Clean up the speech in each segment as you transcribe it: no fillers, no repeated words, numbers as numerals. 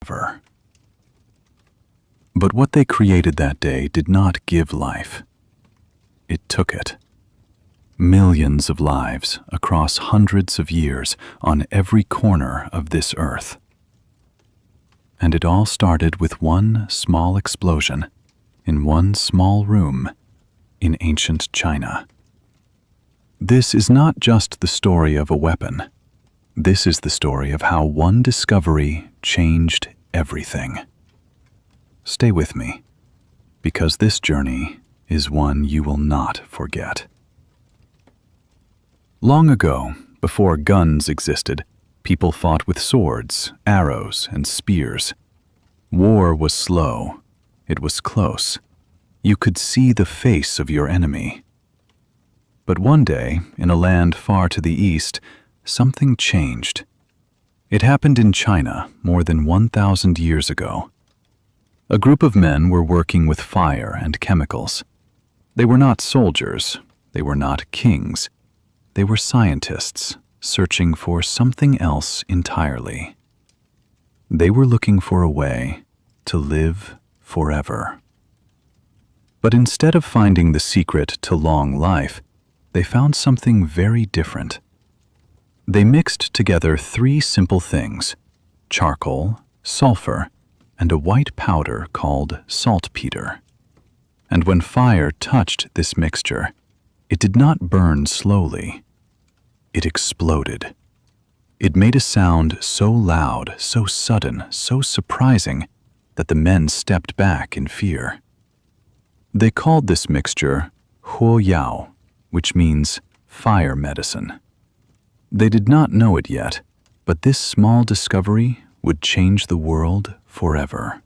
ever. But what they created that day did not give life. It took it. Millions of lives across hundreds of years on every corner of this earth. And it all started with one small explosion in one small room in ancient China. This is not just the story of a weapon. This is the story of how one discovery changed everything. Stay with me, because this journey is one you will not forget. Long ago, before guns existed, people fought with swords, arrows, and spears. War was slow. It was close. You could see the face of your enemy. But one day, in a land far to the east, something changed. It happened in China more than 1,000 years ago. A group of men were working with fire and chemicals. They were not soldiers. They were not kings. They were scientists searching for something else entirely. They were looking for a way to live forever. But instead of finding the secret to long life, they found something very different. They mixed together 3 simple things: charcoal, sulfur, and a white powder called saltpeter. And when fire touched this mixture, it did not burn slowly. It exploded. It made a sound so loud, so sudden, so surprising that the men stepped back in fear. They called this mixture huo yao, which means fire medicine. They did not know it yet, but this small discovery would change the world forever.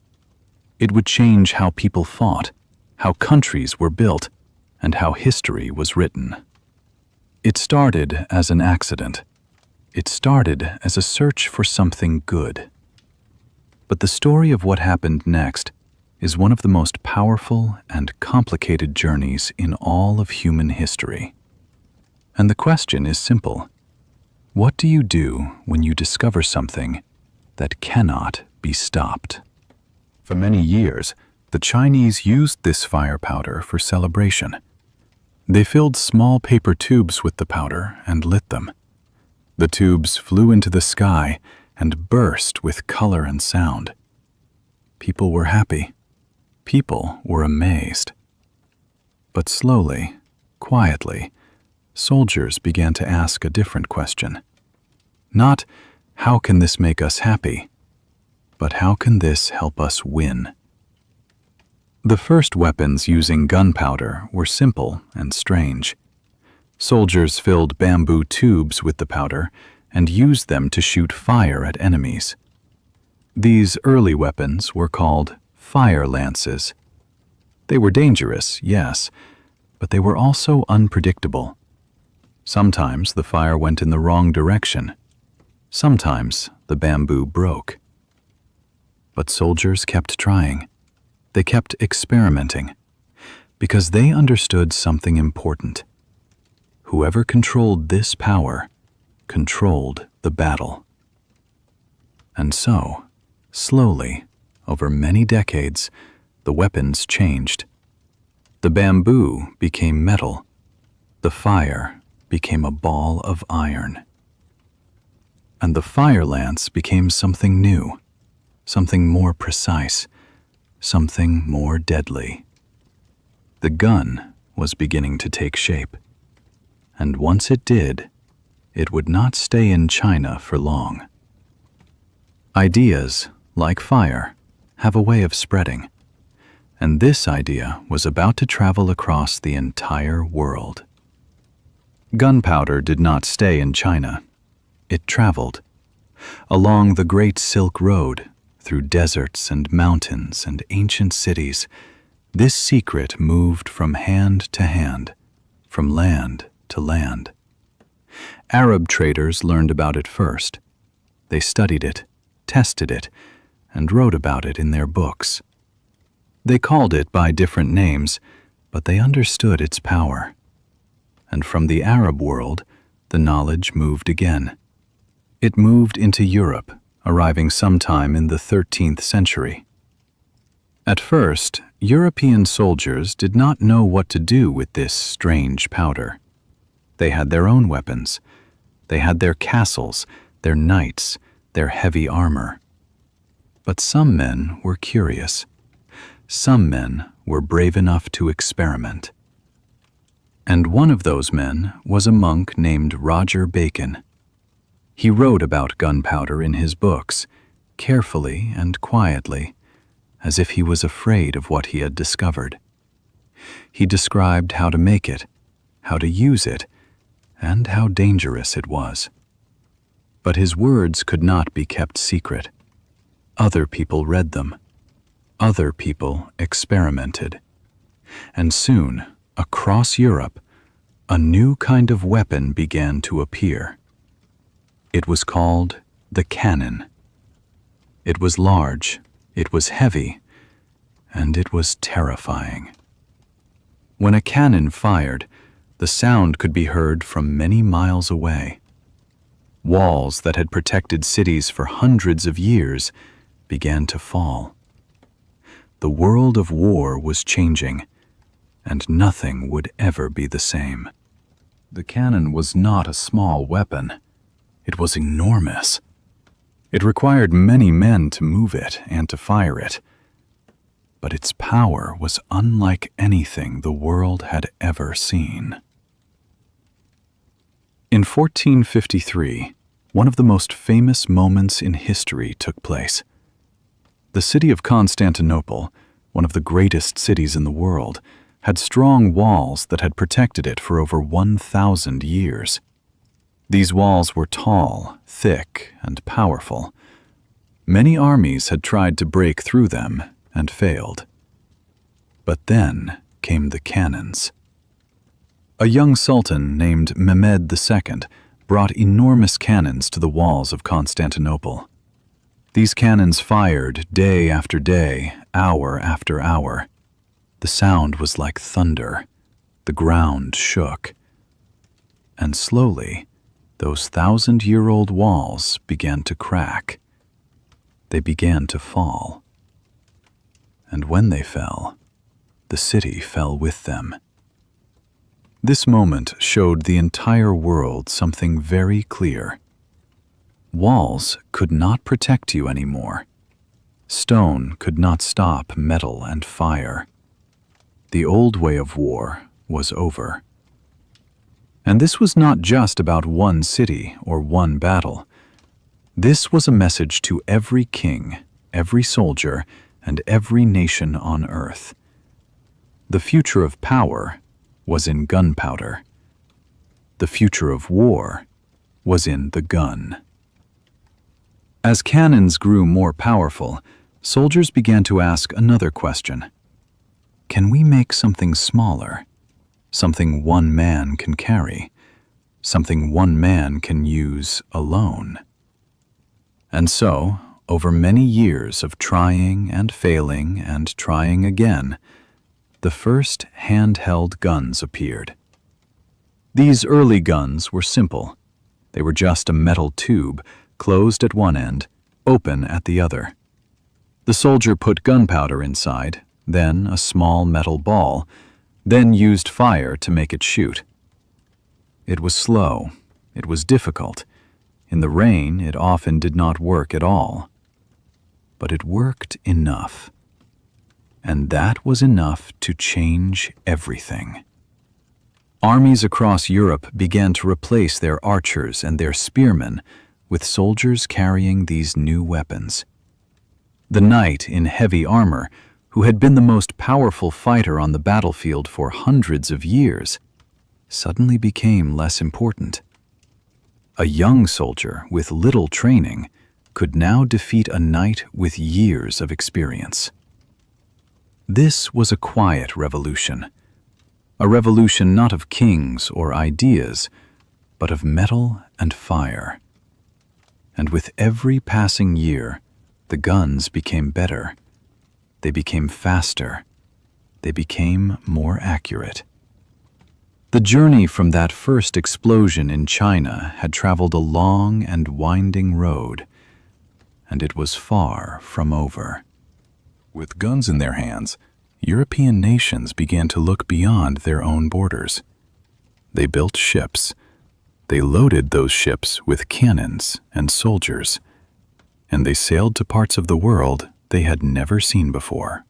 It would change how people fought, how countries were built, and how history was written. It started as an accident. It started as a search for something good. But the story of what happened next is one of the most powerful and complicated journeys in all of human history. And the question is simple. What do you do when you discover something that cannot be stopped? For many years, the Chinese used this fire powder for celebration. They filled small paper tubes with the powder and lit them. The tubes flew into the sky and burst with color and sound. People were happy. People were amazed. But slowly, quietly, soldiers began to ask a different question. Not, how can this make us happy? But how can this help us win? The first weapons using gunpowder were simple and strange. Soldiers filled bamboo tubes with the powder and used them to shoot fire at enemies. These early weapons were called fire lances. They were dangerous, yes, but they were also unpredictable. Sometimes the fire went in the wrong direction. Sometimes the bamboo broke. But soldiers kept trying. They kept experimenting, because they understood something important. Whoever controlled this power controlled the battle. And so, slowly, over many decades, the weapons changed. The bamboo became metal. The fire became a ball of iron. And the fire lance became something new, something more precise, something more deadly. The gun was beginning to take shape. And once it did, it would not stay in China for long. Ideas, like fire, have a way of spreading. And this idea was about to travel across the entire world. Gunpowder did not stay in China. It traveled along the Great Silk Road, through deserts and mountains and ancient cities. This secret moved from hand to hand, from land to land. Arab traders learned about it first. They studied it, tested it, and wrote about it in their books. They called it by different names, but they understood its power. And from the Arab world, the knowledge moved again. It moved into Europe, arriving sometime in the 13th century. At first, European soldiers did not know what to do with this strange powder. They had their own weapons. They had their castles, their knights, their heavy armor. But some men were curious. Some men were brave enough to experiment. And one of those men was a monk named Roger Bacon. He wrote about gunpowder in his books, carefully and quietly, as if he was afraid of what he had discovered. He described how to make it, how to use it, and how dangerous it was. But his words could not be kept secret. Other people read them. Other people experimented. And soon, across Europe, a new kind of weapon began to appear. It was called the cannon. It was large, it was heavy, and it was terrifying. When a cannon fired, the sound could be heard from many miles away. Walls that had protected cities for hundreds of years began to fall. The world of war was changing, and nothing would ever be the same. The cannon was not a small weapon. It was enormous. It required many men to move it and to fire it. But its power was unlike anything the world had ever seen. In 1453, one of the most famous moments in history took place. The city of Constantinople, one of the greatest cities in the world, had strong walls that had protected it for over 1,000 years. These walls were tall, thick, and powerful. Many armies had tried to break through them and failed. But then came the cannons. A young sultan named Mehmed II brought enormous cannons to the walls of Constantinople. These cannons fired day after day, hour after hour. The sound was like thunder. The ground shook. And slowly, those 1,000-year-old walls began to crack. They began to fall. And when they fell, the city fell with them. This moment showed the entire world something very clear. Walls could not protect you anymore. Stone could not stop metal and fire. The old way of war was over. And this was not just about one city or one battle. This was a message to every king, every soldier, and every nation on earth. The future of power was in gunpowder. The future of war was in the gun. As cannons grew more powerful, soldiers began to ask another question. Can we make something smaller? Something one man can carry? Something one man can use alone? And so, over many years of trying and failing and trying again, the first handheld guns appeared. These early guns were simple. They were just a metal tube, closed at one end, open at the other. The soldier put gunpowder inside, then a small metal ball, then used fire to make it shoot. It was slow. It was difficult. In the rain, it often did not work at all. But it worked enough. And that was enough to change everything. Armies across Europe began to replace their archers and their spearmen with soldiers carrying these new weapons. The knight in heavy armor, who had been the most powerful fighter on the battlefield for hundreds of years, suddenly became less important. A young soldier with little training could now defeat a knight with years of experience. This was a quiet revolution. A revolution not of kings or ideas, but of metal and fire. And with every passing year, the guns became better. They became faster. They became more accurate. The journey from that first explosion in China had traveled a long and winding road, and it was far from over. With guns in their hands, European nations began to look beyond their own borders. They built ships. They loaded those ships with cannons and soldiers, and they sailed to parts of the world they had never seen before.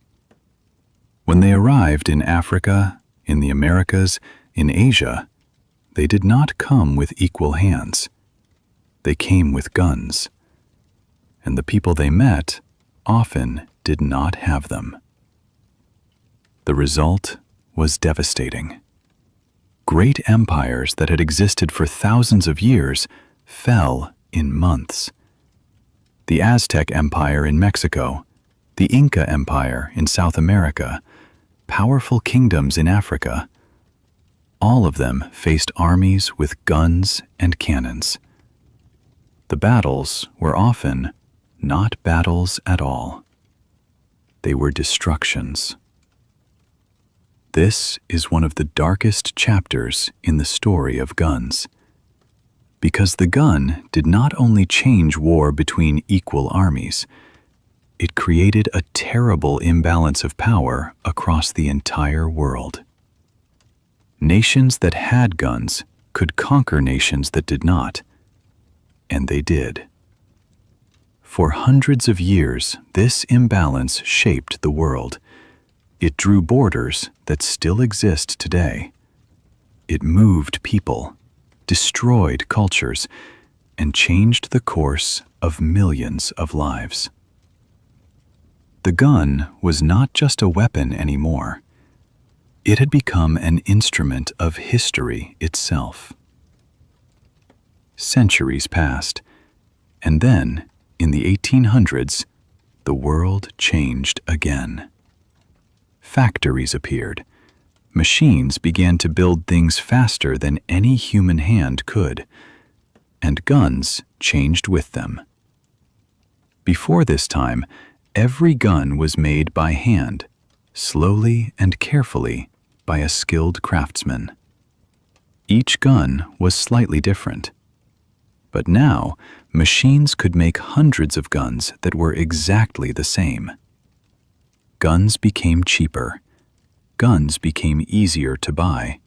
When they arrived in Africa, in the Americas, in Asia, they did not come with equal hands. They came with guns, and the people they met often did not have them. The result was devastating. Great empires that had existed for thousands of years fell in months. The Aztec Empire in Mexico, the Inca Empire in South America, powerful kingdoms in Africa, all of them faced armies with guns and cannons. The battles were often not battles at all. They were destructions. This is one of the darkest chapters in the story of guns, because the gun did not only change war between equal armies, it created a terrible imbalance of power across the entire world. Nations that had guns could conquer nations that did not, and they did. For hundreds of years, this imbalance shaped the world. It drew borders that still exist today. It moved people, destroyed cultures, and changed the course of millions of lives. The gun was not just a weapon anymore. It had become an instrument of history itself. Centuries passed, and then, in the 1800s, the world changed again. Factories appeared. Machines began to build things faster than any human hand could, and guns changed with them. Before this time, every gun was made by hand, slowly and carefully by a skilled craftsman. Each gun was slightly different. But now, machines could make hundreds of guns that were exactly the same. Guns became cheaper. Guns became easier to buy.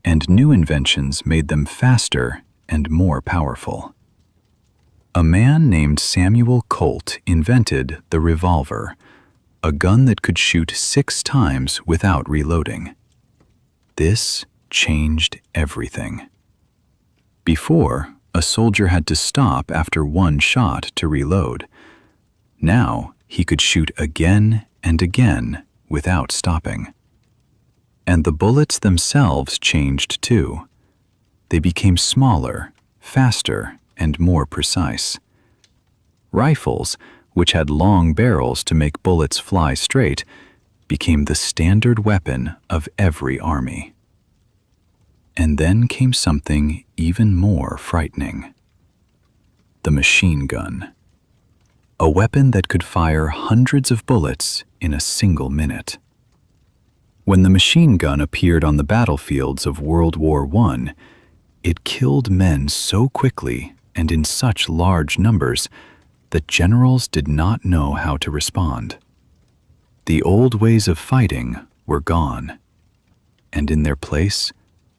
And new inventions made them faster and more powerful. A man named Samuel Colt invented the revolver, a gun that could shoot 6 times without reloading. This changed everything. Before, a soldier had to stop after one shot to reload. Now, he could shoot again and again without stopping. And the bullets themselves changed too. They became smaller, faster, and more precise. Rifles, which had long barrels to make bullets fly straight, became the standard weapon of every army. And then came something even more frightening. The machine gun. A weapon that could fire hundreds of bullets in a single minute. When the machine gun appeared on the battlefields of World War I, it killed men so quickly and in such large numbers that generals did not know how to respond. The old ways of fighting were gone, and in their place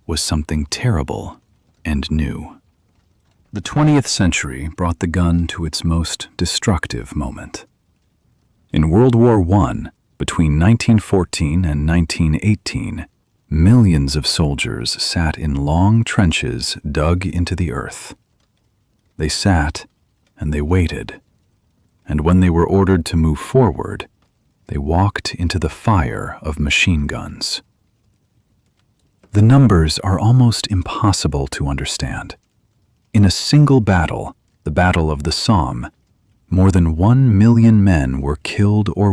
was something terrible and new. The 20th century brought the gun to its most destructive moment. In World War I, between 1914 and 1918, millions of soldiers sat in long trenches dug into the earth. They sat and they waited, and when they were ordered to move forward, they walked into the fire of machine guns. The numbers are almost impossible to understand. In a single battle, the Battle of the Somme, more than 1 million men were killed or